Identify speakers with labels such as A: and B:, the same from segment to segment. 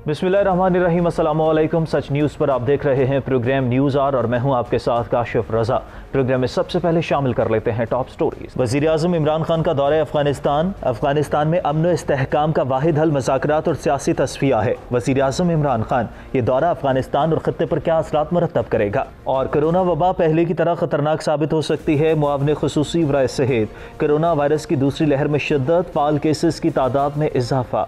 A: बिस्मिल्लाहिर्रहमानिर्रहीम, अस्सलाम वालेकुम। सच न्यूज़ पर आप देख रहे हैं प्रोग्राम न्यूज़ आर और मैं हूं आपके साथ काशिफ रजा। प्रोग्राम में सबसे पहले शामिल कर लेते हैं टॉप स्टोरीज। वज़ीर आज़म इमरान खान का दौरा अफगानिस्तान में अमन इस्तेहकाम का वाहिद हल मज़ाकरात और सियासी तस्फिया है। वज़ीर आज़म इमरान खान ये दौरा अफगानिस्तान और ख़त्ते पर क्या असरात मरतब करेगा, और कोरोना वबा पहले की तरह ख़तरनाक साबित हो सकती है। मुआवने ख़ुसूसी वराए सेहत, कोरोना वायरस की दूसरी लहर में शिद्दत, फाल केसेस की तादाद में इजाफा।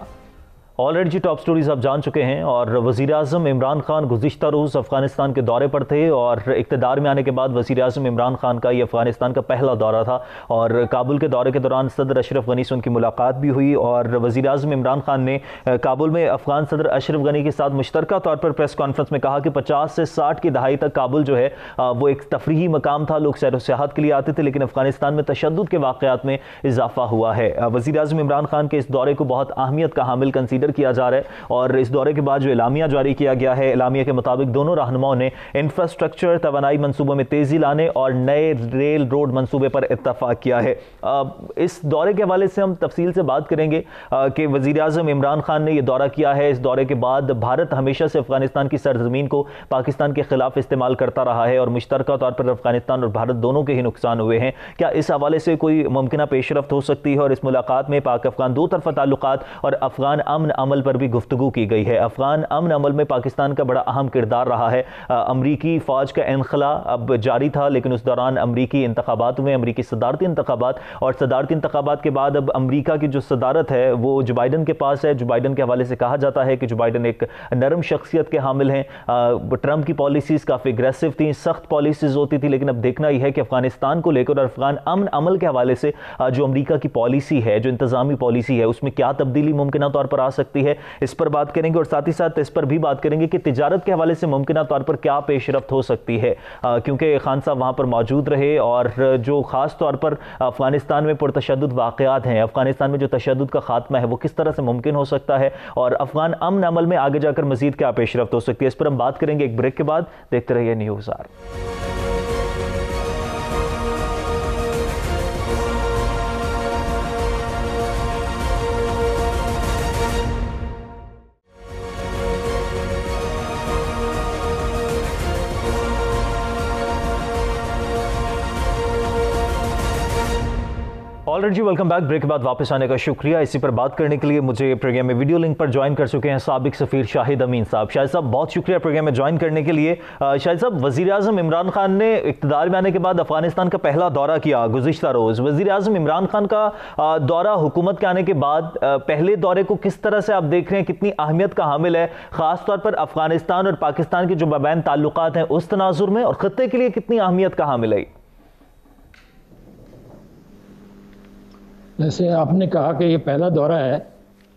A: ऑलरेडी जी टॉप स्टोरीज आप जान चुके हैं। और वज़ीर आज़म इमरान खान गुज़िश्ता रोज़ अफ़गानिस्तान के दौरे पर थे और इक़्तिदार में आने के बाद वज़ीर आज़म इमरान खान का ये अफ़गानिस्तान का पहला दौरा था। और काबुल के दौरे के दौरान सदर अशरफ गनी से उनकी मुलाकात भी हुई और वज़ीर आज़म इमरान खान ने काबुल में अफ़गान सदर अशरफ गनी के साथ मुश्तरका तौर पर प्रेस कॉन्फ्रेंस में कहा कि 50 से 60 की दहाई तक काबुल जो है वो एक तफरीही मकाम था, लोग सैर व सियाहत के लिए आते थे, लेकिन अफ़गानिस्तान में तशद्दुद के वाक़यात में इजाफा हुआ है। वज़ीर आज़म इमरान खान के इस दौरे को बहुत अहमियत का हामिल कंसीडर किया जा रहा है। और इस दौरे के बाद जो एलामिया जारी किया गया है, एलामिया के मुताबिक दोनों रहनुमाओं ने इंफ्रास्ट्रक्चर तवानाई मंसूबों में तेजी लाने और नए रेल रोड मंसूबे पर इत्तफाक किया है। इस दौरे के हवाले से हम तफसील से बात करेंगे कि वज़ीर आज़म इमरान खान ने यह दौरा किया है। इस दौरे के बाद भारत हमेशा से अफगानिस्तान की सरजमीन को पाकिस्तान के खिलाफ इस्तेमाल करता रहा है और मुश्तरका तौर पर अफगानिस्तान और भारत दोनों के ही नुकसान हुए हैं। क्या इस हवाले से कोई मुमकिन पेशरफ्त हो सकती है? और इस मुलाकात में पाक अफगान दो तरफा ताल्लुकात और अफगान अमन अमल पर भी गुफ्तगू की गई है। अफगान अमन अमल में पाकिस्तान का बड़ा अहम किरदार रहा है। अमरीकी फौज का इनखला अब जारी था, लेकिन उस दौरान अमरीकी इंतखाबात में अमरीकी सदारती इंतखाबात और सदारती इंतखाबात के बाद अब अमरीका की जो सदारत है वो जो बाइडन के पास है। जो बाइडन के हवाले से कहा जाता है कि जो बाइडन एक नरम शख्सियत के हामिल हैं। ट्रंप की पॉलिसीज़ काफ़ी एग्रेसिव थी, सख्त पॉलिसीज़ होती थी, लेकिन अब देखना ही है कि अफगानिस्तान को लेकर और अफगान अमन अमल के हवाले से जो अमरीका की पॉलिसी है, जो इंतजामी पॉलिसी है, उसमें क्या तब्दीली मुमकिन तौर पर आ सकती है, इस पर बात करेंगे। और साथ ही साथ इस पर भी बात करेंगे कि तिजारत के हवाले से मुमकिन तौर पर क्या पेशरफ्त हो सकती है, क्योंकि खान साहब वहां पर मौजूद रहे और जो खास तौर पर अफगानिस्तान में पुरतशद्दुद वाक़यात हैं, अफगानिस्तान में जो तशद्दुद का खात्मा है वो किस तरह से मुमकिन हो सकता है और अफगान अमन अमल में आगे जाकर मजीद क्या पेशरफ्त हो सकती है, इस पर हम बात करेंगे एक ब्रेक के बाद। देखते रहिए न्यूज़ आर। ऑलरेडी जी वेलकम बैक। ब्रेक के बाद वापस आने का शुक्रिया। इसी पर बात करने के लिए मुझे प्रोग्राम में वीडियो लिंक पर ज्वाइन कर चुके हैं साबिक सफ़ीर शाहिद अमीन साहब। शाहिद साहब बहुत शुक्रिया प्रोग्राम में ज्वाइन करने के लिए। शाहिद साहब, वज़ीर आज़म इमरान खान ने इक़्तिदार में आने के बाद अफगानिस्तान का पहला दौरा किया गुज़िश्ता रोज़। वज़ीर आज़म इमरान खान का दौरा हुकूमत के आने के बाद पहले दौरे को किस तरह से आप देख रहे हैं, कितनी अहमियत का हामिल है, ख़ास तौर पर अफगानिस्तान और पाकिस्तान के जो बाबैन ताल्लुकात हैं उस तनाजुर में, और ख़त्ते के लिए कितनी अहमियत का हामिल है?
B: जैसे आपने कहा कि ये पहला दौरा है,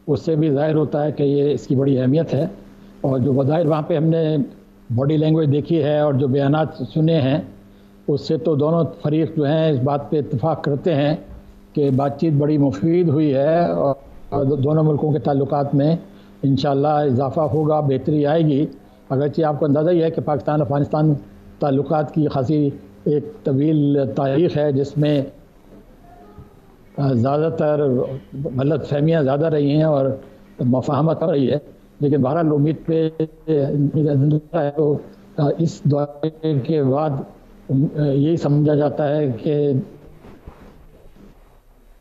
B: उससे भी ज़ाहिर होता है कि ये इसकी बड़ी अहमियत है। और जो बज़ाहिर वहाँ पे हमने बॉडी लैंग्वेज देखी है और जो बयानात सुने हैं, उससे तो दोनों फरीक जो हैं इस बात पे इत्तेफाक करते हैं कि बातचीत बड़ी मुफीद हुई है और दोनों मुल्कों के ताल्लुकात में इंशाअल्लाह इजाफ़ा होगा, बेहतरी आएगी। अगरचे आपको अंदाज़ा ही है कि पाकिस्तान अफ़गानिस्तान ताल्लुकात की खासी एक तवील तारीख़ है, जिसमें ज़्यादातर गलत फहमियाँ ज़्यादा रही हैं और मफाहमत हो रही है। लेकिन बहरहाल उम्मीद पे है तो इस दौरे के बाद यही समझा जाता है कि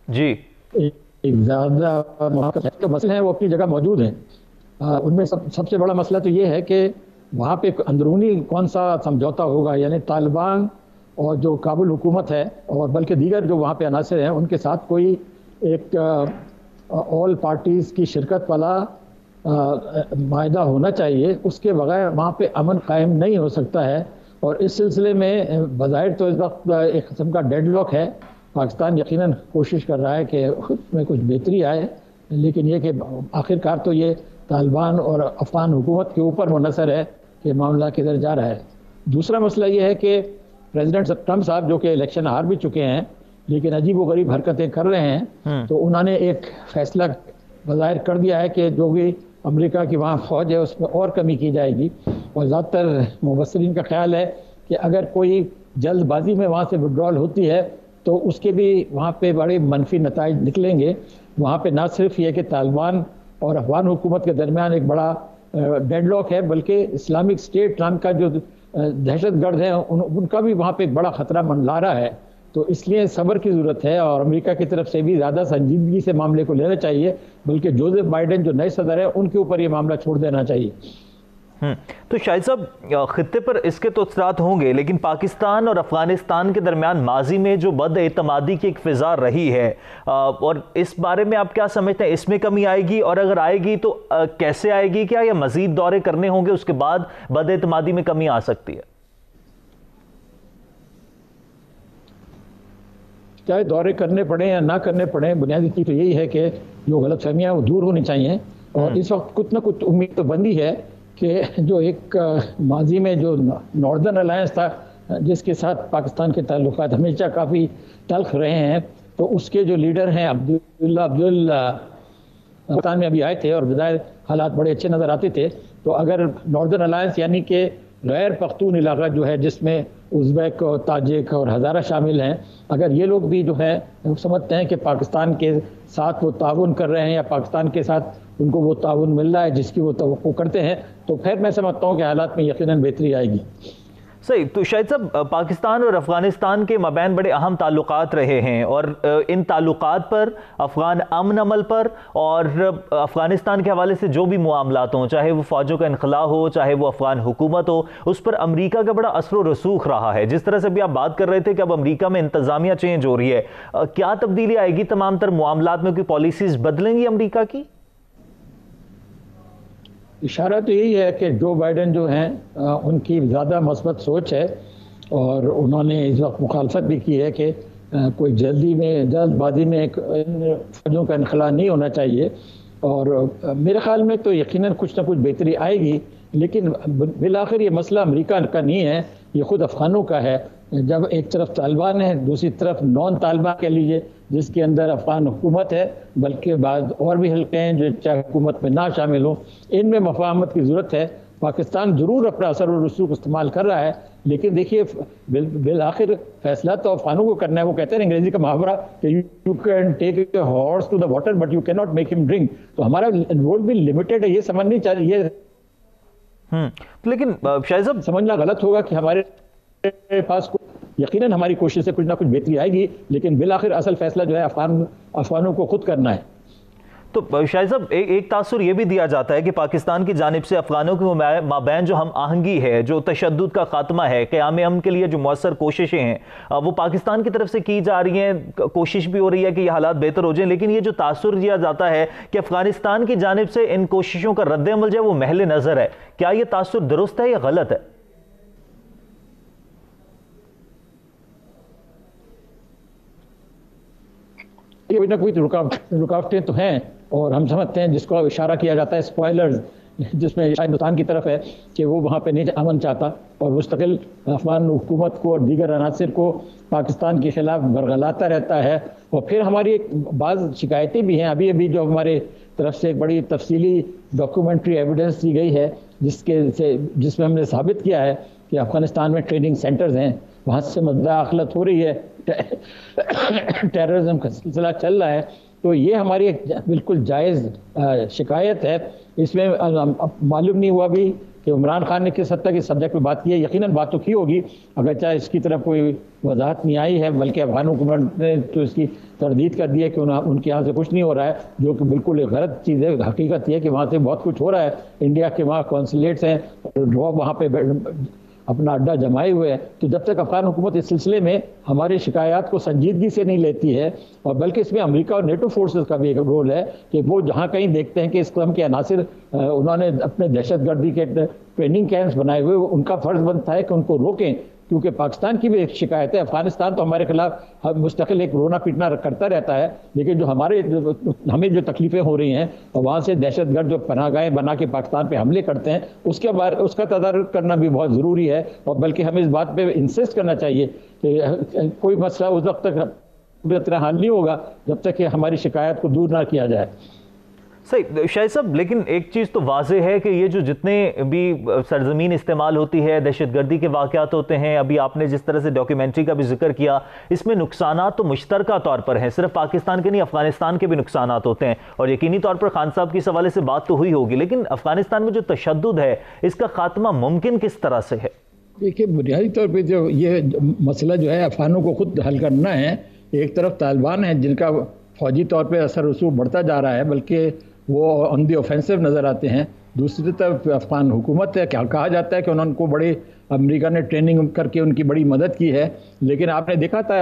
B: जी एक ज़्यादा जो मसले हैं वो अपनी जगह मौजूद हैं। उनमें सबसे बड़ा मसला तो ये है कि वहाँ पे अंदरूनी कौन सा समझौता होगा, यानी तालिबान और जो काबुल हुकूमत है और बल्कि दीगर जो वहाँ पे अनासर हैं उनके साथ कोई एक ऑल पार्टीज़ की शिरकत वाला मायदा होना चाहिए। उसके बगैर वहाँ पे अमन कायम नहीं हो सकता है। और इस सिलसिले में बज़ाहिर तो इस वक्त एक किस्म का डेडलॉक है। पाकिस्तान यकीनन कोशिश कर रहा है कि उसमें कुछ बेहतरी आए, लेकिन ये कि आखिरकार तो ये तालिबान और अफ़गान हुकूमत के ऊपर मुनहसर है कि मामला किधर जा रहा है। दूसरा मसला ये है कि प्रेसिडेंट ट्रंप साहब जो कि इलेक्शन हार भी चुके हैं लेकिन अजीब व गरीब हरकतें कर रहे हैं, तो उन्होंने एक फैसला बज़ाहिर कर दिया है कि जो भी अमेरिका की वहाँ फ़ौज है उसमें और कमी की जाएगी। और ज़्यादातर मुबस्सरीन का ख्याल है कि अगर कोई जल्दबाजी में वहाँ से विड्रॉल होती है तो उसके भी वहाँ पे बड़े मनफी नताइज निकलेंगे। वहाँ पे ना सिर्फ ये कि तालिबान और अफगान हुकूमत के दरमियान एक बड़ा डेडलॉक है, बल्कि इस्लामिक स्टेट नाम का जो दहशतगर्द है उनका भी वहाँ पे एक बड़ा खतरा मंडरा रहा है। तो इसलिए सब्र की ज़रूरत है और अमेरिका की तरफ से भी ज़्यादा संजीदगी से मामले को लेना चाहिए, बल्कि जोसेफ बाइडेन जो नए सदर है उनके ऊपर ये मामला छोड़ देना चाहिए।
A: तो शाहिद साहब, खित्ते पर इसके तो असरात होंगे, लेकिन पाकिस्तान और अफगानिस्तान के दरमियान माजी में जो बदएतमादी की एक फिजा रही है, और इस बारे में आप क्या समझते हैं, इसमें कमी आएगी, और अगर आएगी तो कैसे आएगी? क्या ये मजीद दौरे करने होंगे, उसके बाद बदएतमादी में कमी आ सकती है?
B: चाहे दौरे करने पड़े या ना करने पड़े, बुनियादी चीज तो यही है कि जो गलतफहमियां वो दूर होनी चाहिए। और इस वक्त कुछ ना कुछ उम्मीद तो बंदी है कि जो एक माजी में जो नॉर्दर्न अलायंस था जिसके साथ पाकिस्तान के ताल्लुकात हमेशा काफ़ी तल्ख रहे हैं, तो उसके जो लीडर हैं अब्दुल पाकिस्तान में अभी आए थे और बज़ाहिर हालात बड़े अच्छे नज़र आते थे। तो अगर नॉर्दर्न अलायंस यानी कि गैर पख्तून इलाका जो है जिसमें उज़्बेक और ताजिक और हज़ारा शामिल हैं, अगर ये लोग भी जो है समझते हैं कि पाकिस्तान के साथ वो ताउन कर रहे हैं या पाकिस्तान के साथ उनको वो ताउन मिल रहा है जिसकी वो तवक्को करते हैं, तो फिर मैं समझता हूँ कि हालात में यकीनन बेहतरी आएगी।
A: सही। तो शायद साहब, पाकिस्तान और अफगानिस्तान के मबैन बड़े अहम ताल्लुकात रहे हैं, और इन ताल्लुकात पर, अफगान अमन अमल पर और अफगानिस्तान के हवाले से जो भी मामलात हों, चाहे वो फ़ौजों का इनखला हो, चाहे वो अफगान हुकूमत हो, उस पर अमरीका का बड़ा असर व रसूख रहा है। जिस तरह से भी आप बात कर रहे थे कि अब अमरीका में इंतज़ामिया चेंज हो रही है, क्या तब्दीली आएगी तमाम तर मामलात में? कोई पॉलिसीज़ बदलेंगी अमरीका की?
B: इशारा तो यही है कि जो बाइडेन जो हैं उनकी ज़्यादा मस्बत सोच है, और उन्होंने इस वक्त मुखालफत भी की है कि कोई जल्दबाजी में फौजों का इनखला नहीं होना चाहिए। और मेरे ख्याल में तो यकीनन कुछ ना कुछ बेहतरी आएगी, लेकिन बिलाखिर ये मसला अमेरिका का नहीं है, ये खुद अफगानों का है। जब एक तरफ तालिबान है, दूसरी तरफ नॉन तालिबान कह लीजिए जिसके अंदर अफगान हुकूमत है, बल्कि बाद और भी हल्के हैं जो चाहे हुकूमत में ना शामिल हो, इनमें मफाहमत की ज़रूरत है। पाकिस्तान ज़रूर अपना असर और रसूख इस्तेमाल कर रहा है, लेकिन देखिए बिल आखिर फैसला तो अफगानों को करना है। वो कहते हैं अंग्रेजी का मुहावरा कि you can take a horse to the water but you can not make him drink. तो हमारा रोल भी लिमिटेड है, ये समझनी चाहिए।
A: लेकिन शायद साहब,
B: समझना गलत होगा कि हमारे पास यकीनन हमारी कोशिश से कुछ ना कुछ बेहतरी आएगी, लेकिन बिलाखिर असल फैसला जो है अफगानों को खुद करना है।
A: तो शायद साहब, एक तासुर ये भी दिया जाता है कि पाकिस्तान की जानिब से अफगानों के माबैन जो हम आहंगी है, जो तशद्दुद का खात्मा है, क़याम अमन के लिए जो मौसर कोशिशें हैं वो पाकिस्तान की तरफ से की जा रही हैं। कोशिश भी हो रही है कि ये हालात बेहतर हो जाएं, लेकिन ये जो तासुर दिया जाता है कि अफगानिस्तान की जानिब से इन कोशिशों का रद्द-ए-अमल जो है वो महल नज़र है, क्या ये तासुर दुरुस्त है या गलत है?
B: कोई ना कोई रुकावटें तो हैं, और हम समझते हैं जिसको इशारा किया जाता है स्पॉयलर्स, जिसमें हिंदुस्तान की तरफ है कि वो वहाँ पे नहीं अमन चाहता और मुस्तकिल अफगान हुकूमत को और दीगर अनासर को पाकिस्तान के खिलाफ बरगलाता रहता है। और फिर हमारी एक बाज़ शिकायतें भी हैं, अभी जो हमारे तरफ से एक बड़ी तफसीली डॉक्यूमेंट्री एविडेंस दी गई है जिसमें हमने साबित किया है कि अफगानिस्तान में ट्रेनिंग सेंटर्स हैं, वहाँ से मुदाखलत हो रही है, टेररिज्म का सिलसिला चल रहा है। तो ये हमारी एक बिल्कुल जायज़ शिकायत है। इसमें मालूम नहीं हुआ भी कि इमरान खान ने किस हद तक इस सब्जेक्ट पे बात की है। यकीनन बात तो की होगी, अगर चाहे इसकी तरफ कोई वजाहत नहीं आई है, बल्कि अफगान हुकूमत ने तो इसकी तरदीद कर दी है कि उनके यहाँ से कुछ नहीं हो रहा है, जो कि बिल्कुल एक गलत चीज़ है। हकीकत यह है कि वहाँ से बहुत कुछ हो रहा है। इंडिया के वहाँ कौंसलेट्स हैं, लोग वहाँ पे अपना अड्डा जमाए हुए हैं। तो जब तक अफगान हुकूमत इस सिलसिले में हमारी शिकायत को संजीदगी से नहीं लेती है, और बल्कि इसमें अमेरिका और नेटो फोर्सेस का भी एक रोल है कि वो जहाँ कहीं देखते हैं कि इस कदम के अनासिर उन्होंने अपने दहशतगर्दी के ट्रेनिंग कैंप्स बनाए हुए, उनका फ़र्ज़ बनता है कि उनको रोकें। क्योंकि पाकिस्तान की भी एक शिकायत है, अफगानिस्तान तो हमारे खिलाफ मुस्तकिल एक रोना पीटना करता रहता है, लेकिन जो हमें जो तकलीफ़ें हो रही हैं और वहाँ से दहशतगर्द जो पनाहगाहें बना के पाकिस्तान पे हमले करते हैं, उसका तदारुक करना भी बहुत ज़रूरी है। और बल्कि हमें इस बात पे इंसिस्ट करना चाहिए कि कोई मसला उस वक्त तक पूरी तरह हल नहीं होगा जब तक कि हमारी शिकायत को दूर ना किया जाए।
A: सही शाहिद साहब, लेकिन एक चीज़ तो वाज़ेह है कि ये जो जितने भी सरजमीन इस्तेमाल होती है, दहशतगर्दी के वाक़यात होते हैं, अभी आपने जिस तरह से डॉक्यूमेंट्री का भी जिक्र किया, इसमें नुकसानात तो मुश्तरका तौर पर हैं, सिर्फ पाकिस्तान के नहीं अफगानिस्तान के भी नुकसानात होते हैं। और यकीनी तौर पर खान साहब की इस हवाले से बात तो हुई होगी, लेकिन अफगानिस्तान में जो तशद्दुद है इसका खात्मा मुमकिन किस तरह से है?
B: देखिए, बुनियादी तौर पर जो ये मसला जो है अफगानों को खुद हल करना है। एक तरफ तालिबान है जिनका फौजी तौर पर असर रसूख बढ़ता जा रहा है, बल्कि वो ऑन दी ऑफेंसिव नज़र आते हैं। दूसरी तरफ अफगान हुकूमत है, क्या कहा जाता है कि उनको बड़े अमेरिका ने ट्रेनिंग करके उनकी बड़ी मदद की है, लेकिन आपने देखा था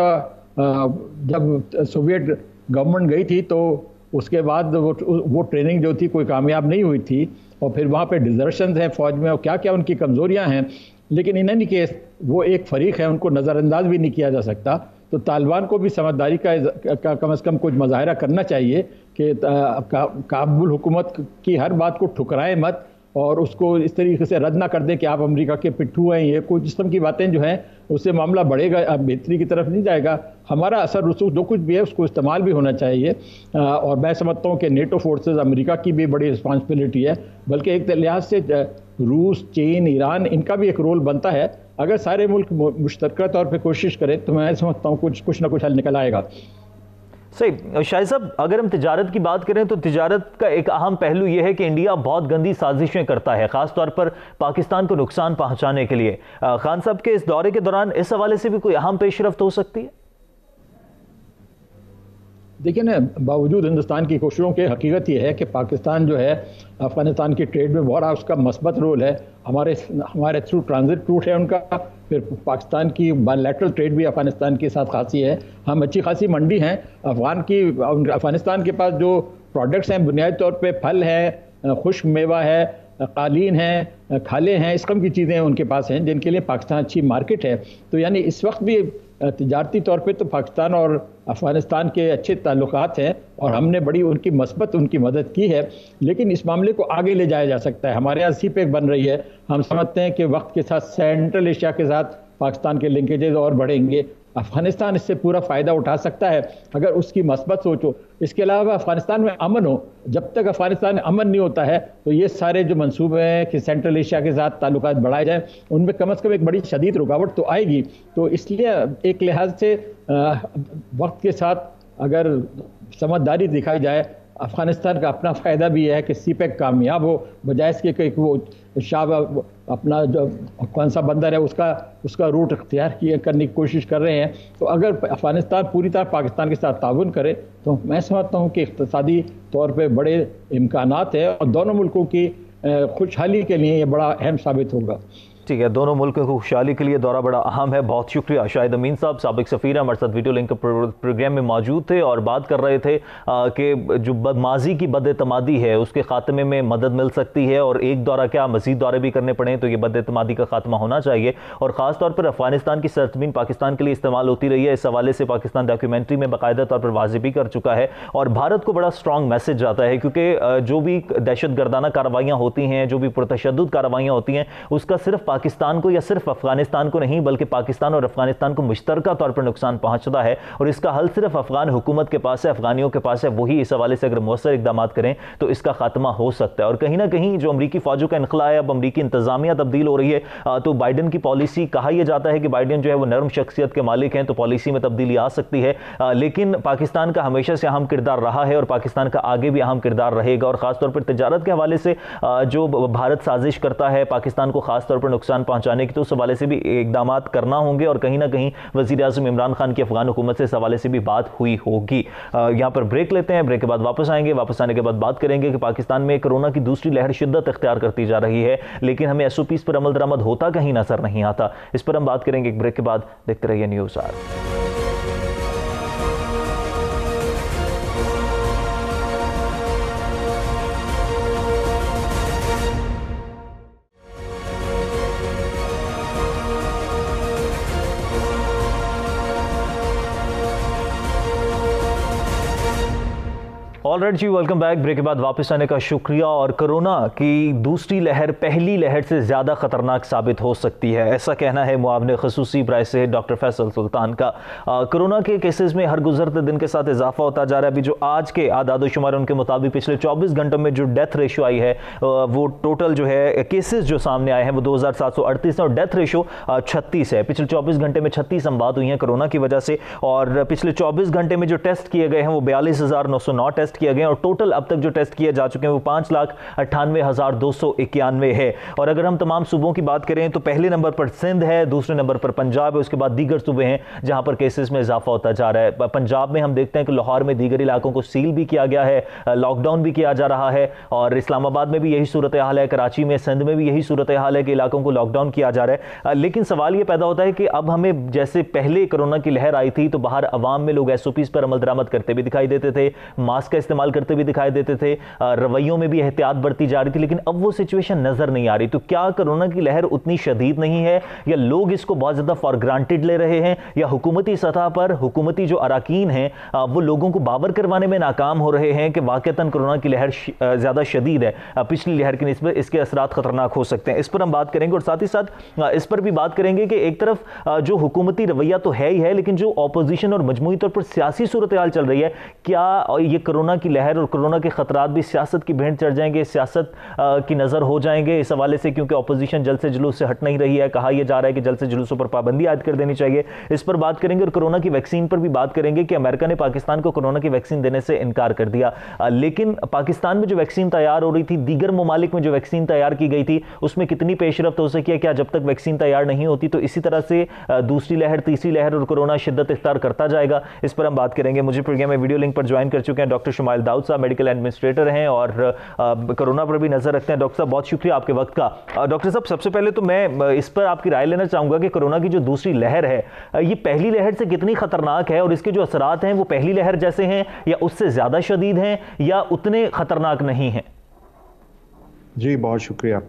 B: जब सोवियत गवर्नमेंट गई थी तो उसके बाद वो ट्रेनिंग जो थी कोई कामयाब नहीं हुई थी, और फिर वहाँ पे डिजर्शन है फ़ौज में, और क्या क्या उनकी कमज़ोरियाँ हैं। लेकिन इन एनी केस वो एक फ़रीक है, उनको नज़रअंदाज भी नहीं किया जा सकता। तो तालिबान को भी समझदारी का कम से कम कुछ मुजाहरा करना चाहिए कि काबुल हुकूमत की हर बात को ठुकराएं मत, और उसको इस तरीके से रद्द ना कर दें कि आप अमेरिका के पिट्ठू हैं। ये कुछ किस्म की बातें जो हैं उससे मामला बढ़ेगा, बेहतरी की तरफ नहीं जाएगा। हमारा असर रसूख जो कुछ भी है उसको इस्तेमाल भी होना चाहिए, और मैं समझता हूँ कि नेटो फोर्सेस अमेरिका की भी बड़ी रिस्पॉन्सिबिलिटी है, बल्कि एक लिहाज से रूस, चीन, ईरान, इनका भी एक रोल बनता है। अगर सारे मुल्क मुश्तरका तौर पर कोशिश करें तो मैं समझता हूँ कुछ ना कुछ हल निकल आएगा।
A: सही शाहिद साहब, अगर हम तिजारत की बात करें तो तिजारत का एक अहम पहलू यह है कि इंडिया बहुत गंदी साजिशें करता है, खासतौर पर पाकिस्तान को नुकसान पहुंचाने के लिए। खान साहब के इस दौरे के दौरान इस हवाले से भी कोई अहम पेशरफ्त हो सकती है?
B: देखिए ना, बावजूद हिंदुस्तान की कोशिशों के हकीकत ये है कि पाकिस्तान जो है अफ़गानिस्तान की ट्रेड में बहुत उसका मस्बत रोल है। हमारे थ्रू ट्रांजिट रूट है उनका, फिर पाकिस्तान की बायलैटरल ट्रेड भी अफ़गानिस्तान के साथ खासी है। हम अच्छी खासी मंडी हैं अफ़गानिस्तान के पास। जो प्रोडक्ट्स हैं बुनियादी तौर पे फल है, खुश्क मेवा है, कालीन है, खाले हैं, इस कम की चीज़ें उनके पास हैं जिनके लिए पाकिस्तान अच्छी मार्केट है। तो यानी इस वक्त भी तिजारती तौर पे तो पाकिस्तान और अफ़गानिस्तान के अच्छे ताल्लुकात हैं, और हमने बड़ी उनकी मदद की है। लेकिन इस मामले को आगे ले जाया जा सकता है। हमारे यहाँ सीपेक बन रही है, हम समझते हैं कि वक्त के साथ सेंट्रल एशिया के साथ पाकिस्तान के लिंकेजेस और बढ़ेंगे। अफ़गानिस्तान इससे पूरा फ़ायदा उठा सकता है अगर उसकी मस्बत सोच हो। इसके अलावा अफ़गानिस्तान में अमन हो। जब तक अफ़गानिस्तान में अमन नहीं होता है तो ये सारे जो मंसूबे हैं कि सेंट्रल एशिया के साथ ताल्लुकात बढ़ाए जाएँ, उनमें कम से कम एक बड़ी शदीद रुकावट तो आएगी। तो इसलिए एक लिहाज से वक्त के साथ अगर समझदारी दिखाई जाए, अफ़गानिस्तान का अपना फ़ायदा भी है कि सीपेक कामयाब हो, बजाय इसके कि वो शाह अपना जो कौन सा बंदर है उसका रूट अख्तियार करने की कोशिश कर रहे हैं। तो अगर अफ़गानिस्तान पूरी तरह पाकिस्तान के साथ ताउन करे तो मैं समझता हूँ कि इक़्तिसादी तौर पे बड़े इम्कानात हैं, और दोनों मुल्कों की खुशहाली के लिए ये बड़ा अहम साबित होगा।
A: ठीक है, दोनों मुल्कों की खुशहाली के लिए दौरा बड़ा अहम है। बहुत शुक्रिया। शाहिद अमीन साहब साबिक सफ़ीर हमारे साथ वीडियो लिंक प्रोग्राम में मौजूद थे और बात कर रहे थे कि जो माजी की बदएतमादी है उसके ख़ात्मे में मदद मिल सकती है, और एक दौरा क्या मज़ीद दौरे भी करने पड़े तो ये बदएतमादी का खात्मा होना चाहिए। और ख़ास तौर पर अफ़गानिस्तान की सरजमीन पाकिस्तान के लिए इस्तेमाल होती रही है, इस हवाले से पाकिस्तान डॉक्यूमेंट्री में बाकायदा तौर पर वाज़ेह भी कर चुका है, और भारत को बड़ा स्ट्रॉन्ग मैसेज जाता है, क्योंकि जो भी दहशत गर्दाना कार्रवाइयाँ होती हैं, जो भी पुरतशद्दुद कार्रवाइयाँ होती हैं, उसका सिर्फ पाकिस्तान को या सिर्फ अफगानिस्तान को नहीं बल्कि पाकिस्तान और अफगानिस्तान को मुश्तरका तौर पर नुकसान पहुंचता है, और इसका हल सिर्फ अफगान हुकूमत के पास है, अफगानियों के पास है। वही इस हवाले से अगर मौसर इकदाम करें तो इसका खात्मा हो सकता है। और कहीं ना कहीं जो अमरीकी फौजों का इनखला है, अब अमरीकी इंतजामिया तब्दील हो रही है, तो बाइडन की पॉलिसी, कहा यह जाता है कि बाइडन जो है वो नरम शख्सियत के मालिक हैं, तो पॉलिसी में तब्दीली आ सकती है। लेकिन पाकिस्तान का हमेशा से अहम किरदार रहा है और पाकिस्तान का आगे भी अहम किरदार रहेगा, और खासतौर पर तजारत के हवाले से जो भारत साजिश करता है पाकिस्तान को खासतौर पर नुकसान पहुंचाने की, तो उस हवाले से भी इकदाम करना होंगे। और कहीं ना कहीं वज़ीर आज़म इमरान खान की अफगान हुकूमत से इस हवाले से भी बात हुई होगी। यहाँ पर ब्रेक लेते हैं, ब्रेक के बाद वापस आएंगे। वापस आने के बाद बात करेंगे कि पाकिस्तान में कोरोना की दूसरी लहर शिद्दत इख्तियार करती जा रही है, लेकिन हमें SOPs पर अमल दरामद होता कहीं नजर नहीं आता। इस पर हम बात करेंगे एक ब्रेक के बाद। देखते रहिए न्यूज़ आवर। ऑलराइट जी, वेलकम बैक। ब्रेक के बाद वापस आने का शुक्रिया। और कोरोना की दूसरी लहर पहली लहर से ज़्यादा ख़तरनाक साबित हो सकती है, ऐसा कहना है मुआविन ख़ुसूसी बराए सेहत डॉक्टर फैसल सुल्तान का। कोरोना के केसेस में हर गुजरते दिन के साथ इजाफा होता जा रहा है। अभी जो आज के आदाद-ओ-शुमार उनके मुताबिक पिछले 24 घंटों में जो डेथ रेशो आई है वो टोटल जो है केसेस जो सामने आए हैं वो 2738 है और डेथ रेशो 36 है। पिछले 24 घंटे में 36 अमवात हुई हैं कोरोना की वजह से। और पिछले 24 घंटे में जो टेस्ट किए गए हैं वो 42,909 टेस्ट किए गए और टोटल अब तक जो टेस्ट किए जा चुके हैं वो 5,98,291 है। और अगर हम तमाम सूबों की बात करें तो पहले नंबर पर सिंध है, दूसरे नंबर पर पंजाब है, उसके बाद दीगर सूबे हैं जहां पर केसेस में इजाफा होता जा रहा है। पंजाब में हम देखते हैं कि लाहौर में दीगर इलाकों को सील भी किया गया है, लॉकडाउन भी किया जा रहा है और इस्लामाबाद में भी यही सूरत हाल है, कराची में, सिंध में भी यही सूरत हाल है कि इलाकों को लॉकडाउन किया जा रहा है। लेकिन सवाल यह पैदा होता है कि अब हमें जैसे पहले कोरोना की लहर आई थी तो बाहर अवाम में लोग SOPs पर अमल दरामद करते भी दिखाई देते थे, मास्क का इस्तेमाल करते भी दिखाई देते थे, रवैयों में भी एहतियात बरती जा रही थी, लेकिन अब वो सिचुएशन नजर नहीं आ रही। तो क्या कोरोना की लहर उतनी शदीद नहीं है या लोग इसको बहुत ज्यादा फॉर ग्रांटेड ले रहे हैं या हुकूमती सतह पर हुकूमती जो अराकीन हैं वो लोगों को बावर करवाने में नाकाम हो रहे हैं कि वाकईतन कोरोना की लहर ज्यादा शदीद है, पिछली लहर की निस्बत इसके असरात खतरनाक हो सकते हैं। इस पर हम बात करेंगे और साथ ही साथ इस पर भी बात करेंगे कि एक तरफ जो हुकूमती रवैया तो है ही है, लेकिन जो ऑपोजिशन और मजमूई तौर पर सियासी सूरत हाल चल रही है, क्या ये कोरोना की लहर और कोरोना के खतरात भी सियासत की भेंट चढ़ जाएंगे, सियासत की नजर हो जाएंगे इस हवाले से, क्योंकि ऑपोजिशन जल्द से जुलूस से हट नहीं रही है। कहा यह जा रहा है कि जल्द से जुलूसों पर पाबंदी आयद कर देनी चाहिए। इस पर बात करेंगे और कोरोना की वैक्सीन पर भी बात करेंगे कि अमेरिका ने पाकिस्तान को कोरोना की वैक्सीन देने से इनकार कर दिया, लेकिन पाकिस्तान में जो वैक्सीन तैयार हो रही थी, दीगर ममालिक में जो वैक्सीन तैयार की गई थी, उसमें कितनी पेशरफ्त हो सकी है? क्या जब तक वैक्सीन तैयार नहीं होती तो इसी तरह से दूसरी लहर, तीसरी लहर और कोरोना शिद्दत इख्तियार करता जाएगा? इस पर हम बात करेंगे। मुझे प्रोग्राम में वीडियो लिंक पर ज्वाइन कर चुके हैं डॉक्टर शुमाइल दाऊद साहब, मेडिकल एडमिनिस्ट्रेटर हैं और कोरोना पर भी नजर रखते हैं। डॉक्टर साहब, बहुत शुक्रिया आपके वक्त का। डॉक्टर साहब, सबसे पहले तो मैं इस पर आपकी राय लेना चाहूंगा कि कोरोना की जो दूसरी लहर है ये पहली लहर से कितनी खतरनाक है और इसके जो असरात हैं वो पहली लहर जैसे हैं या उससे ज्यादा शदीद हैं या उतने खतरनाक नहीं हैं?
C: जी, बहुत शुक्रिया।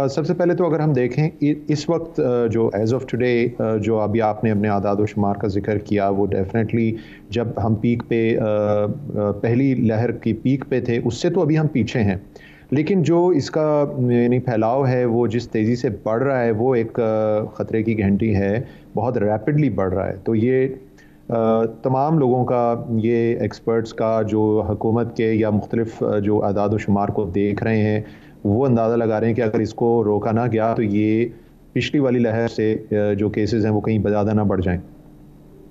C: सबसे पहले तो अगर हम देखें इस वक्त जो एज ऑफ टुडे जो अभी आपने अपने आदाद व शुमार का जिक्र किया, वो डेफिनेटली जब हम पीक पे पहली लहर की पीक पे थे उससे तो अभी हम पीछे हैं, लेकिन जो इसका यानी फैलाव है वो जिस तेज़ी से बढ़ रहा है वो एक ख़तरे की घंटी है, बहुत रैपिडली बढ़ रहा है। तो ये तमाम लोगों का, ये एक्सपर्ट्स का जो हुकूमत के या मुख्तलिफ जो आदाद व शुमार को देख रहे हैं वो अंदाज़ा लगा रहे हैं कि अगर इसको रोका ना गया तो ये पिछली वाली लहर से जो केसेस हैं वो कहीं ज़्यादा ना बढ़ जाएं।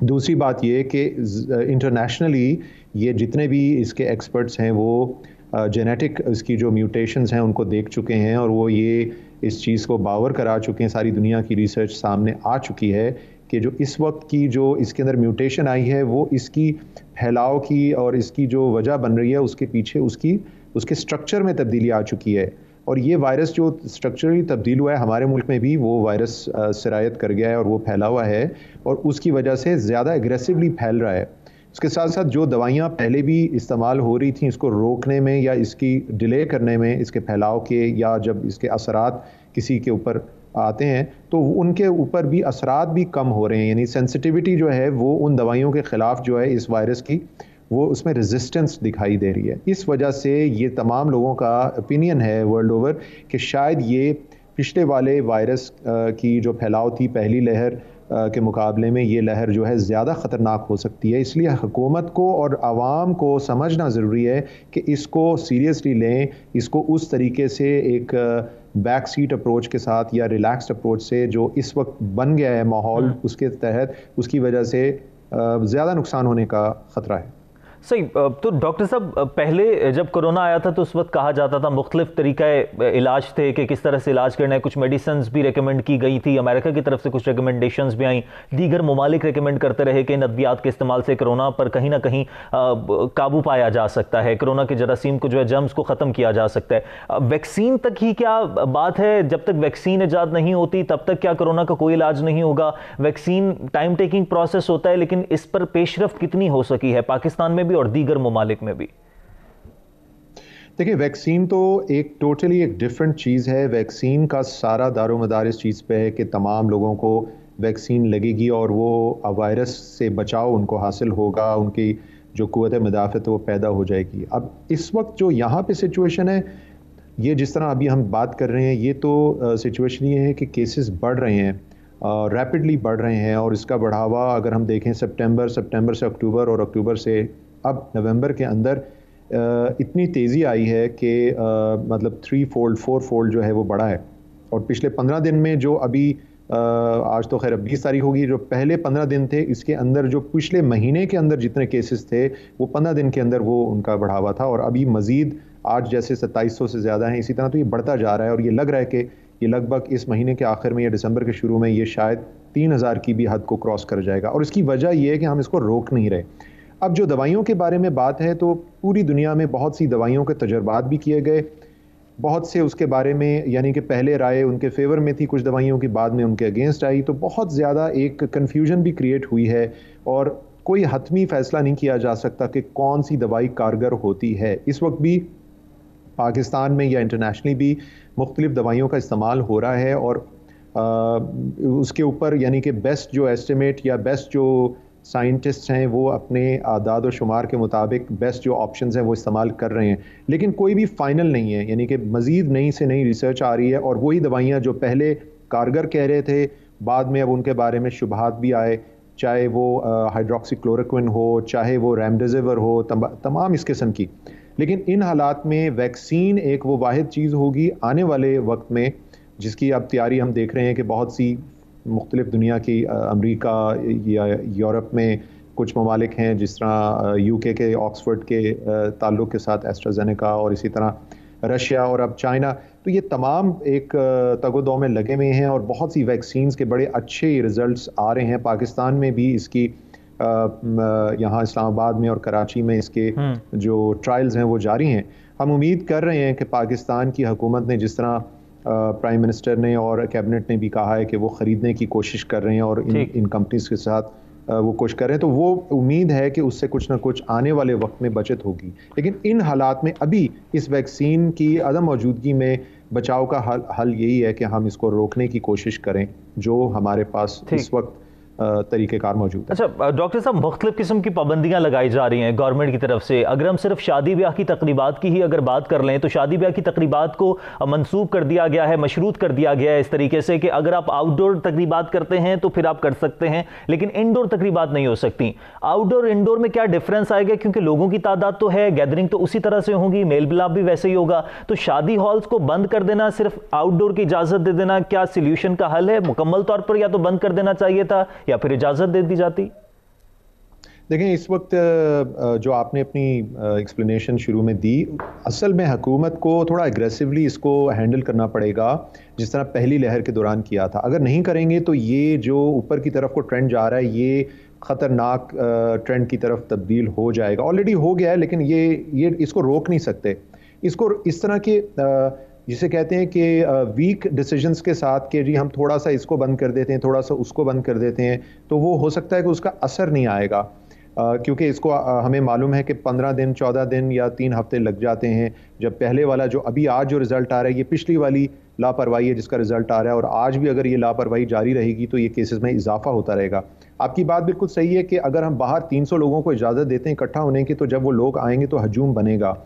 C: दूसरी बात ये कि इंटरनेशनली ये जितने भी इसके एक्सपर्ट्स हैं वो जेनेटिक इसकी जो म्यूटेशंस हैं उनको देख चुके हैं और वो ये इस चीज़ को बावर करा चुके हैं, सारी दुनिया की रिसर्च सामने आ चुकी है कि जो इस वक्त की जो इसके अंदर म्यूटेशन आई है वो इसकी फैलाव की और इसकी जो वजह बन रही है उसके पीछे उसके स्ट्रक्चर में तब्दीली आ चुकी है। और ये वायरस जो स्ट्रक्चरली तब्दील हुआ है हमारे मुल्क में भी, वो वायरस सिरायत कर गया है और वो फैला हुआ है और उसकी वजह से ज़्यादा एग्रेसिवली फैल रहा है। उसके साथ साथ जो दवाइयाँ पहले भी इस्तेमाल हो रही थी इसको रोकने में या इसकी डिले करने में, इसके फैलाव के, या जब इसके असरात किसी के ऊपर आते हैं तो उनके ऊपर भी असरात भी कम हो रहे हैं, यानी सेंसिटिविटी जो है वो उन दवाइयों के ख़िलाफ़ जो है इस वायरस की वो उसमें रेजिस्टेंस दिखाई दे रही है। इस वजह से ये तमाम लोगों का ओपिनियन है वर्ल्ड ओवर कि शायद ये पिछले वाले वायरस की जो फैलाव थी पहली लहर के मुकाबले में ये लहर जो है ज़्यादा ख़तरनाक हो सकती है। इसलिए हुकूमत को और आवाम को समझना ज़रूरी है कि इसको सीरियसली लें, इसको उस तरीके से एक बैक सीट अप्रोच के साथ या रिलैक्स्ड अप्रोच से जो इस वक्त बन गया है माहौल, उसके तहत उसकी वजह से ज़्यादा नुकसान होने का ख़तरा है।
A: सही। तो डॉक्टर साहब, पहले जब कोरोना आया था तो उस वक्त कहा जाता था मुख्तलिफ तरीक़े इलाज थे कि किस तरह से इलाज करना है, कुछ मेडिसिन्स भी रिकमेंड की गई थी, अमेरिका की तरफ से कुछ रिकमेंडेशंस भी आई, दीगर ममालिक रिकमेंड करते रहे कि इन अद्वियात के इस्तेमाल से कोरोना पर कहीं ना कहीं काबू पाया जा सकता है, कोरोना के जरासीम को जो है जर्म्स को ख़त्म किया जा सकता है। वैक्सीन तक ही क्या बात है? जब तक वैक्सीन ईजाद नहीं होती तब तक क्या कोरोना का कोई इलाज नहीं होगा? वैक्सीन टाइम टेकिंग प्रोसेस होता है, लेकिन इस पर पेशरफ्त कितनी हो सकी है पाकिस्तान में भी और दीगर ममालिक में भी?
C: देखिए, वैक्सीन तो एक टोटली एक डिफरेंट चीज़ है। वैक्सीन का सारा दारोमदार इस चीज़ पे है कि तमाम लोगों को वैक्सीन लगेगी और वो वायरस से बचाव उनको हासिल होगा, उनकी जो क़ुव्वत मुदाफ़त वो पैदा हो जाएगी। अब इस वक्त जो यहाँ पे सिचुएशन है, ये जिस तरह अभी हम बात कर रहे हैं, ये तो सिचुएशन ये है कि केसेस बढ़ रहे हैं, रैपिडली बढ़ रहे हैं, और इसका बढ़ावा अगर हम देखें सितंबर से अक्टूबर और अक्टूबर से अब नवंबर के अंदर इतनी तेज़ी आई है कि मतलब 3 फोल्ड 4 फोल्ड जो है वो बढ़ा है। और पिछले 15 दिन में जो अभी आज तो खैर अब 20 तारीख होगी, जो पहले 15 दिन थे इसके अंदर जो पिछले महीने के अंदर जितने केसेस थे वो 15 दिन के अंदर वो उनका बढ़ावा था, और अभी मज़ीद आज जैसे 2700 से ज़्यादा हैं, इसी तरह तो ये बढ़ता जा रहा है। और ये लग रहा है कि ये लगभग इस महीने के आखिर में या दिसंबर के शुरू में ये शायद 3000 की भी हद को क्रॉस कर जाएगा। और इसकी वजह ये है कि हम इसको रोक नहीं रहे। अब जो दवाइयों के बारे में बात है, तो पूरी दुनिया में बहुत सी दवाइयों के तजर्बात भी किए गए, बहुत से उसके बारे में यानी कि पहले राय उनके फेवर में थी कुछ दवाइयों की, बाद में उनके अगेंस्ट आई, तो बहुत ज़्यादा एक कन्फ्यूजन भी क्रिएट हुई है और कोई हतमी फ़ैसला नहीं किया जा सकता कि कौन सी दवाई कारगर होती है। इस वक्त भी पाकिस्तान में या इंटरनेशनली भी मुख्तलिफ दवाइयों का इस्तेमाल हो रहा है, और उसके ऊपर यानी कि बेस्ट जो एस्टिमेट या बेस्ट जो साइंटिस्ट हैं वो अपने आदाद व शुमार के मुताबिक बेस्ट जो ऑप्शंस हैं वो इस्तेमाल कर रहे हैं, लेकिन कोई भी फाइनल नहीं है। यानी कि मज़ीद नई से नई रिसर्च आ रही है, और वही दवाइयाँ जो पहले कारगर कह रहे थे, बाद में अब उनके बारे में शुबहात भी आए, चाहे वो हाइड्रोक्सीक्लोरोक्विन हो, चाहे वो रेमडेसिविर हो, तमाम इस किस्म की। लेकिन इन हालात में वैक्सीन एक वो वाहिद चीज़ होगी आने वाले वक्त में, जिसकी अब तैयारी हम देख रहे हैं कि बहुत सी मुख्तलिफ दुनिया की अमरीका या यूरोप में कुछ ममालिक हैं, जिस तरह यूके के ऑक्सफोर्ड के ताल्लुक़ के साथ एस्ट्राजेनेका, और इसी तरह रशिया और अब चाइना, तो ये तमाम एक तगोदो में लगे हुए हैं और बहुत सी वैक्सीन्स के बड़े अच्छे रिज़ल्ट्स आ रहे हैं। पाकिस्तान में भी इसकी यहाँ इस्लामाबाद में और कराची में इसके जो ट्रायल्स हैं वो जारी हैं। हम उम्मीद कर रहे हैं कि पाकिस्तान की हुकूमत ने, जिस तरह प्राइम मिनिस्टर ने और कैबिनेट ने भी कहा है कि वो ख़रीदने की कोशिश कर रहे हैं और इन कंपनीज के साथ वो कोशिश कर रहे हैं, तो वो उम्मीद है कि उससे कुछ ना कुछ आने वाले वक्त में बचत होगी। लेकिन इन हालात में अभी इस वैक्सीन की अदम मौजूदगी में बचाव का हल यही है कि हम इसको रोकने की कोशिश करें, जो हमारे पास इस वक्त तरीक़ेकार मौजूद है।
A: अच्छा डॉक्टर साहब, मुख्तलिफ किस्म की पाबंदियाँ लगाई जा रही हैं गवर्नमेंट की तरफ से। अगर हम सिर्फ शादी ब्याह की तकरीबात की ही अगर बात कर लें, तो शादी ब्याह की तकरीबात को मंसूब कर दिया गया है, मशरूत कर दिया गया है इस तरीके से कि अगर आप आउटडोर तकरीबात करते हैं तो फिर आप कर सकते हैं, लेकिन इनडोर तकरीबात नहीं हो सकती। आउटडोर इंडोर में क्या डिफरेंस आएगा? क्योंकि लोगों की तादाद तो है, गैदरिंग तो उसी तरह से होगी, मेल मिलाप भी वैसे ही होगा, तो शादी हॉल्स को बंद कर देना, सिर्फ आउटडोर की इजाज़त दे देना क्या सोल्यूशन का हल है? मुकम्मल तौर पर या तो बंद कर देना चाहिए था या फिर इजाज़त दे दी जाती।
C: देखें, इस वक्त जो आपने अपनी एक्सप्लेनेशन शुरू में दी, असल में हुकूमत को थोड़ा एग्रेसिवली इसको हैंडल करना पड़ेगा, जिस तरह पहली लहर के दौरान किया था। अगर नहीं करेंगे तो ये जो ऊपर की तरफ को ट्रेंड जा रहा है, ये ख़तरनाक ट्रेंड की तरफ तब्दील हो जाएगा। ऑलरेडी हो गया है, लेकिन ये इसको रोक नहीं सकते। इसको इस तरह के जिसे कहते हैं कि वीक डिसीजंस के साथ कि जी हम थोड़ा सा इसको बंद कर देते हैं, थोड़ा सा उसको बंद कर देते हैं, तो वो हो सकता है कि उसका असर नहीं आएगा, क्योंकि इसको हमें मालूम है कि 15 दिन 14 दिन या 3 हफ्ते लग जाते हैं। जब पहले वाला जो अभी आज जो रिज़ल्ट आ रहा है, ये पिछली वाली लापरवाही है जिसका रिज़ल्ट आ रहा है, और आज भी अगर ये लापरवाही जारी रहेगी तो ये केसेस में इजाफा होता रहेगा। आपकी बात बिल्कुल सही है कि अगर हम बाहर 300 लोगों को इजाज़त देते हैं इकट्ठा होने की, तो जब वो लोग आएंगे तो हजूम बनेगा।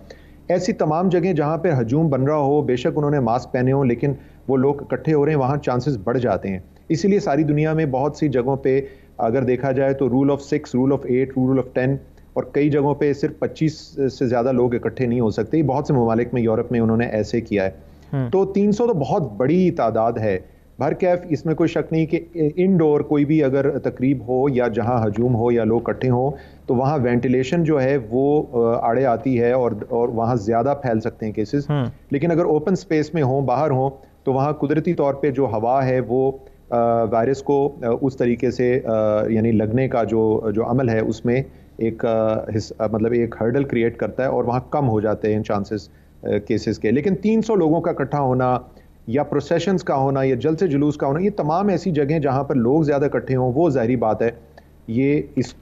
C: ऐसी तमाम जगह जहाँ पर हजूम बन रहा हो, बेशक उन्होंने मास्क पहने हो, लेकिन वो लोग इकट्ठे हो रहे हैं, वहाँ चांसेस बढ़ जाते हैं। इसीलिए सारी दुनिया में बहुत सी जगहों पे अगर देखा जाए तो rule of 6, rule of 8, rule of 10, और कई जगहों पे सिर्फ 25 से ज़्यादा लोग इकट्ठे नहीं हो सकते। बहुत से ममालिक में, यूरोप में उन्होंने ऐसे किया है। तो 300 तो बहुत बड़ी तादाद है। भरकैफ इसमें कोई शक नहीं कि इनडोर कोई भी अगर तकरीब हो या जहाँ हजूम हो या लोग इकट्ठे हों, तो वहाँ वेंटिलेशन जो है वो आड़े आती है और वहाँ ज़्यादा फैल सकते हैं केसेस। लेकिन अगर ओपन स्पेस में हों, बाहर हों, तो वहाँ कुदरती तौर पे जो हवा है वो वायरस को उस तरीके से यानी लगने का जो अमल है उसमें एक मतलब एक हर्डल क्रिएट करता है, और वहाँ कम हो जाते हैं चांसेस केसेस के। लेकिन 300 लोगों का इकट्ठा होना या प्रोसेशंस का होना या जलसे जुलूस का होना, ये तमाम ऐसी जगहें जहाँ पर लोग ज़्यादा इकट्ठे हों, वो ज़ाहिरी बात है ये इस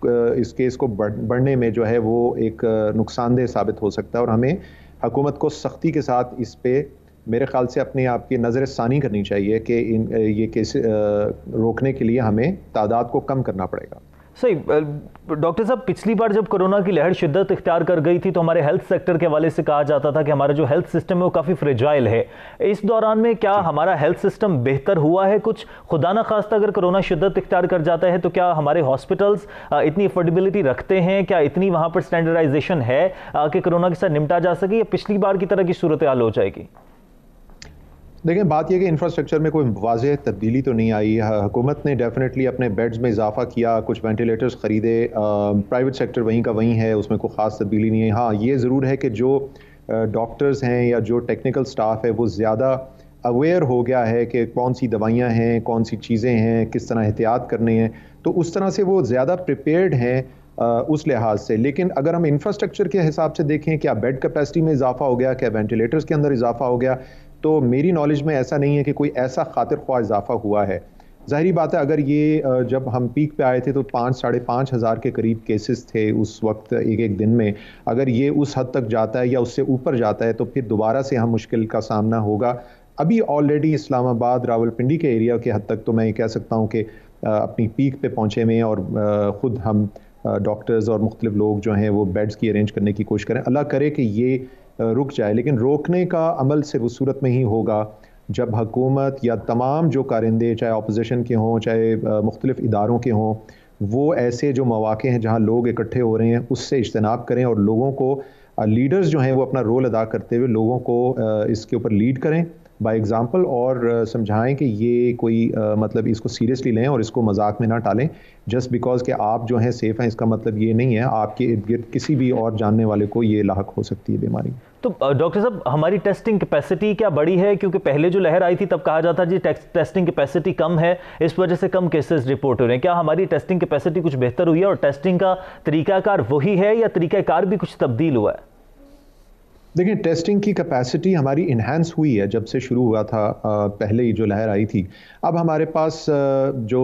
C: केस को बढ़ने में जो है वो एक नुकसानदेह साबित हो सकता है। और हमें हुकूमत को सख्ती के साथ इस पे मेरे ख्याल से अपने आप की नज़र सानी करनी चाहिए कि ये केस रोकने के लिए हमें तादाद को कम करना पड़ेगा।
A: सही। डॉक्टर साहब, पिछली बार जब कोरोना की लहर शिद्दत इख्तियार कर गई थी तो हमारे हेल्थ सेक्टर के हवाले से कहा जाता था कि हमारा जो हेल्थ सिस्टम है वो काफ़ी फ्रेजाइल है। इस दौरान में क्या हमारा हेल्थ सिस्टम बेहतर हुआ है कुछ? खुदा ना खास्ता अगर कोरोना शिद्दत इख्तियार कर जाता है तो क्या हमारे हॉस्पिटल्स इतनी अफोर्डेबिलिटी रखते हैं? क्या इतनी वहाँ पर स्टैंडर्डाइजेशन है कि कोरोना के साथ निपटा जा सके, या पिछली बार की तरह की सूरत हाल हो जाएगी?
C: देखें, बात यह कि इंफ्रास्ट्रक्चर में कोई वाज़ेह तब्दीली तो नहीं आई। हुकूमत ने डेफिनेटली अपने बेड्स में इजाफा किया, कुछ वेंटिलेटर्स ख़रीदे, प्राइवेट सेक्टर वहीं का वहीं है, उसमें कोई ख़ास तब्दीली नहीं है। हाँ, ये ज़रूर है कि जो डॉक्टर्स हैं या जो टेक्निकल स्टाफ है वो ज़्यादा अवेयर हो गया है कि कौन सी दवाइयाँ हैं, कौन सी चीज़ें हैं, किस तरह एहतियात करने हैं, तो उस तरह से वो ज़्यादा प्रिपेयर्ड हैं उस लिहाज से। लेकिन अगर हम इंफ्रास्ट्रक्चर के हिसाब से देखें, क्या बेड कैपेसिटी में इजाफा हो गया, क्या वेंटिलेटर्स के अंदर इजाफा हो गया, तो मेरी नॉलेज में ऐसा नहीं है कि कोई ऐसा खातिर ख्वाह इजाफा हुआ है। ज़ाहिरी बात है, अगर ये जब हम पीक पे आए थे तो 5-5.5 हज़ार के करीब केसेस थे उस वक्त एक दिन में। अगर ये उस हद तक जाता है या उससे ऊपर जाता है तो फिर दोबारा से हम मुश्किल का सामना होगा। अभी ऑलरेडी इस्लामाबाद, रावलपिंडी के एरिया के हद तक तो मैं ये कह सकता हूँ कि अपनी पीक पे पहुँचे हुए हैं, और ख़ुद हम डॉक्टर्स और मुख्तलिफ लोग जो हैं वो बेड्स की अरेंज करने की कोशिश करें। अल्लाह करे कि ये रुक जाए, लेकिन रोकने का अमल सिर्फ उस सूरत में ही होगा जब हुकूमत या तमाम जो कारिंदे, चाहे अपोजिशन के हों, चाहे मुख्तलिफ इदारों के हों, वो ऐसे जो मौक़े हैं जहाँ लोग इकट्ठे हो रहे हैं उससे इज्तनाब करें, और लोगों को लीडर्स जो हैं वो अपना रोल अदा करते हुए लोगों को इसके ऊपर लीड करें बाय एग्ज़ाम्पल, और समझाएं कि ये कोई मतलब इसको सीरियसली लें और इसको मजाक में ना टालें। जस्ट बिकॉज कि आप जो हैं सेफ़ हैं, इसका मतलब ये नहीं है आपके इर्द गिर्द किसी भी और जानने वाले को ये लाहक हो सकती है बीमारी।
A: तो डॉक्टर साहब, हमारी टेस्टिंग कैपेसिटी क्या बड़ी है? क्योंकि पहले जो लहर आई थी तब कहा जाता जी टेस्टिंग कैपेसिटी कम है, इस वजह से कम केसेस रिपोर्ट हो रहे हैं। क्या हमारी टेस्टिंग कैपेसिटी कुछ बेहतर हुई है, और टेस्टिंग का तरीकाकार वही है या तरीकाकार भी कुछ तब्दील हुआ है?
C: देखिए, टेस्टिंग की कैपेसिटी हमारी इन्हांस हुई है जब से शुरू हुआ था, पहले ही जो लहर आई थी। अब हमारे पास जो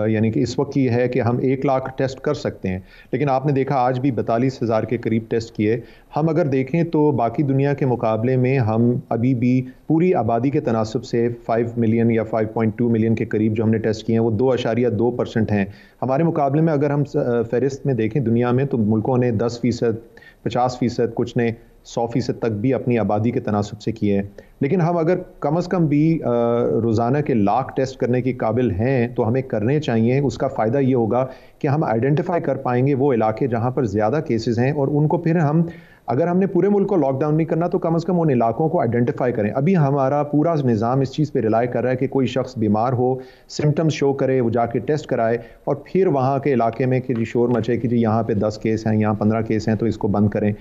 C: यानी कि इस वक्त ये है कि हम 1 लाख टेस्ट कर सकते हैं, लेकिन आपने देखा आज भी 42 हज़ार के करीब टेस्ट किए। हम अगर देखें तो बाकी दुनिया के मुकाबले में हम अभी भी पूरी आबादी के तनासब से 5 मिलियन या 5.2 मिलियन के करीब जो हमने टेस्ट किए हैं वो 2.2% हैं। हमारे मुकाबले में अगर हम फहरिस्त में देखें दुनिया में, तो मुल्कों ने 10%, 50%, कुछ ने 100% तक भी अपनी आबादी के तनासब से किए हैं। लेकिन हम अगर कम अज़ कम भी रोज़ाना के लाख टेस्ट करने के काबिल हैं तो हमें करने चाहिए। उसका फ़ायदा ये होगा कि हम आइडेंटिफाई कर पाएंगे वो इलाके जहाँ पर ज़्यादा केसेस हैं, और उनको फिर हम, अगर हमने पूरे मुल्क को लॉकडाउन नहीं करना तो कम अज़ कम उन इलाकों को आइडेंटिफाई करें। अभी हमारा पूरा निज़ाम इस चीज़ पे रिलाई कर रहा है कि कोई शख्स बीमार हो, सिम्टम्स शो करे, वो जाके टेस्ट कराए, और फिर वहाँ के इलाके में कि जी शोर मचे कि जी यहाँ पे 10 केस हैं, यहाँ 15 केस हैं, तो इसको बंद करें।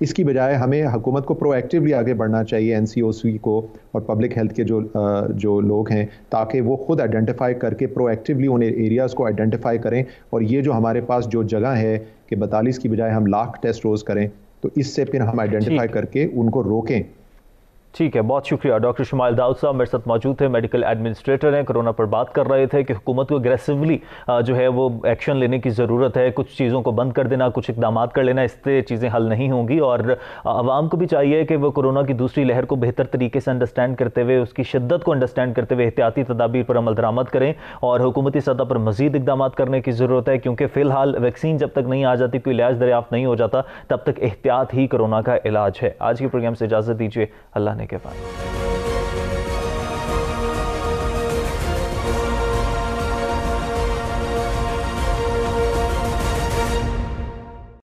C: इसकी बजाय हमें हुकूमत को प्रोएक्टिवली आगे बढ़ना चाहिए, NCOC को और पब्लिक हेल्थ के जो लोग हैं, ताकि वो खुद आइडेंटिफाई करके प्रोएक्टिवली उन एरियाज़ को आइडेंटिफाई करें। और ये जो हमारे पास जो जगह है कि 42 की बजाय हम लाख टेस्ट रोज़ करें, तो इससे फिर हम आइडेंटिफाई करके उनको रोकें।
A: ठीक है, बहुत शुक्रिया। डॉक्टर शुमाइल दाऊद साहब मेरे साथ मौजूद थे, मेडिकल एडमिनिस्ट्रेटर हैं। कोरोना पर बात कर रहे थे कि हुकूमत को एग्रेसिवली जो है वो एक्शन लेने की ज़रूरत है, कुछ चीज़ों को बंद कर देना, कुछ इकदाम कर लेना, इससे चीज़ें हल नहीं होंगी। और आवाम को भी चाहिए कि वो कोरोना की दूसरी लहर को बेहतर तरीके से अंडरस्टैंड करते हुए, उसकी शिद्दत को अंडरस्टैंड करते हुए एहतियाती तदाबीर पर अमल दरामद करें, और हुकूमती सतह पर मज़ीद इकदाम करने की ज़रूरत है। क्योंकि फ़िलहाल वैक्सीन जब तक नहीं आ जाती, कोई इलाज दरियाफ्त नहीं हो जाता, तब तक एहतियात ही कोरोना का इलाज है। आज के प्रोग्राम से इजाज़त दीजिए, अल्लाह ने के बाद।